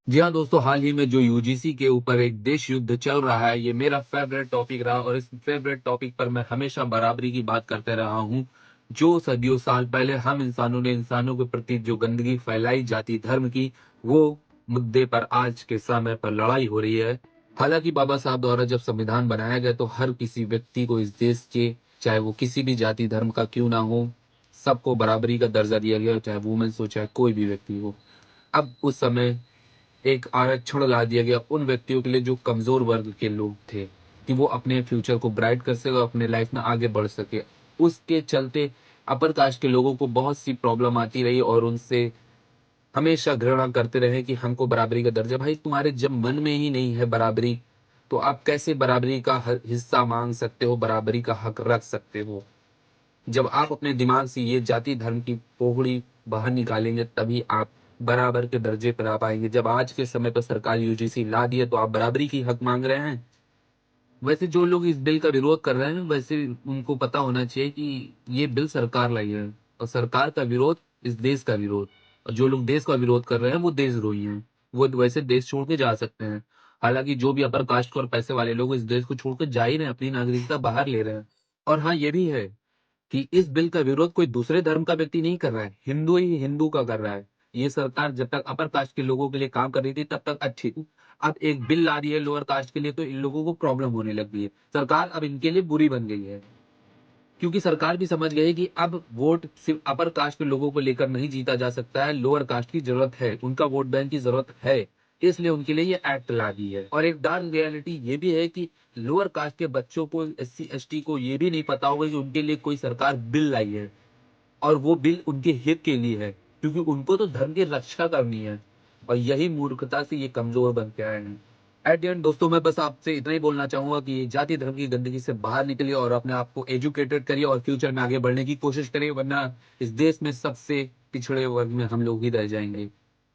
जी हाँ दोस्तों, हाल ही में जो यूजीसी के ऊपर एक देश युद्ध चल रहा है, ये मेरा फेवरेट टॉपिक रहा और इस फेवरेट टॉपिक पर मैं हमेशा बराबरी की बात करते रहा हूँ। जो सदियों साल पहले हम इंसानों ने इंसानों के प्रति जो गंदगी फैलाई जाती धर्म की, वो मुद्दे पर आज के समय पर लड़ाई हो रही है। हालांकि बाबा साहब द्वारा जब संविधान बनाया गया तो हर किसी व्यक्ति को इस देश के, चाहे वो किसी भी जाति धर्म का क्यों ना हो, सबको बराबरी का दर्जा दिया गया, चाहे वुमेन्स हो चाहे कोई भी व्यक्ति हो। अब उस समय एक आरक्षण ला दिया गया उन व्यक्तियों के लिए जो कमजोर वर्ग के लोग थे, कि वो अपने फ्यूचर को ब्राइट कर सके और अपने लाइफ में आगे बढ़ सके। उसके चलते अपर कास्ट के लोगों को बहुत सी प्रॉब्लम आती रही और उनसे हमेशा घृणा करते रहे कि हमको बराबरी का दर्जा। भाई, तुम्हारे जब मन में ही नहीं है बराबरी, तो आप कैसे बराबरी का हिस्सा मांग सकते हो, बराबरी का हक रख सकते हो? जब आप अपने दिमाग से ये जाति धर्म की पोगड़ी बाहर निकालेंगे तभी आप बराबर के दर्जे पर आ पाएंगे। जब आज के समय पर सरकार यूजीसी ला दी है तो आप बराबरी की हक मांग रहे हैं। वैसे जो लोग इस बिल का विरोध कर रहे हैं, वैसे उनको पता होना चाहिए कि ये बिल सरकार लाई है और सरकार का विरोध इस देश का विरोध, और जो लोग देश का विरोध कर रहे हैं वो देशद्रोही हैं। वो वैसे देश छोड़ के जा सकते हैं। हालांकि जो भी अपर कास्ट और पैसे वाले लोग इस देश को छोड़ के जा ही रहे हैं, अपनी नागरिकता बाहर ले रहे हैं। और हाँ, ये भी है कि इस बिल का विरोध कोई दूसरे धर्म का व्यक्ति नहीं कर रहा है, हिंदू ही हिंदू का कर रहा है। ये सरकार जब तक अपर कास्ट के लोगों के लिए काम कर रही थी तब तक अच्छी थी। अब एक बिल ला रही है लोअर कास्ट के लिए तो इन लोगों को प्रॉब्लम होने लग गई है। सरकार अब इनके लिए बुरी बन गई है, क्योंकि सरकार भी समझ गई है कि अब वोट सिर्फ अपर कास्ट के लोगों को लेकर नहीं जीता जा सकता है, लोअर कास्ट की जरूरत है, उनका वोट बैंक की जरूरत है। इसलिए उनके लिए ये एक्ट ला दी है। और एक डार्क रियलिटी ये भी है कि लोअर कास्ट के बच्चों को, एससी एसटी को ये भी नहीं पता होगा कि उनके लिए कोई सरकार बिल लाई है और वो बिल उनके हित के लिए है, क्योंकि उनको तो धर्म की रक्षा करनी है। और यही मूर्खता से ये कमजोर बन के आए हैं। एट द एंड दोस्तों, मैं बस आपसे इतना ही बोलना चाहूंगा कि जाति धर्म की गंदगी से बाहर निकलिए और अपने आप को एजुकेटेड करिए और फ्यूचर में आगे बढ़ने की कोशिश करिए, वरना इस देश में सबसे पिछड़े वर्ग में हम लोग ही रह जाएंगे।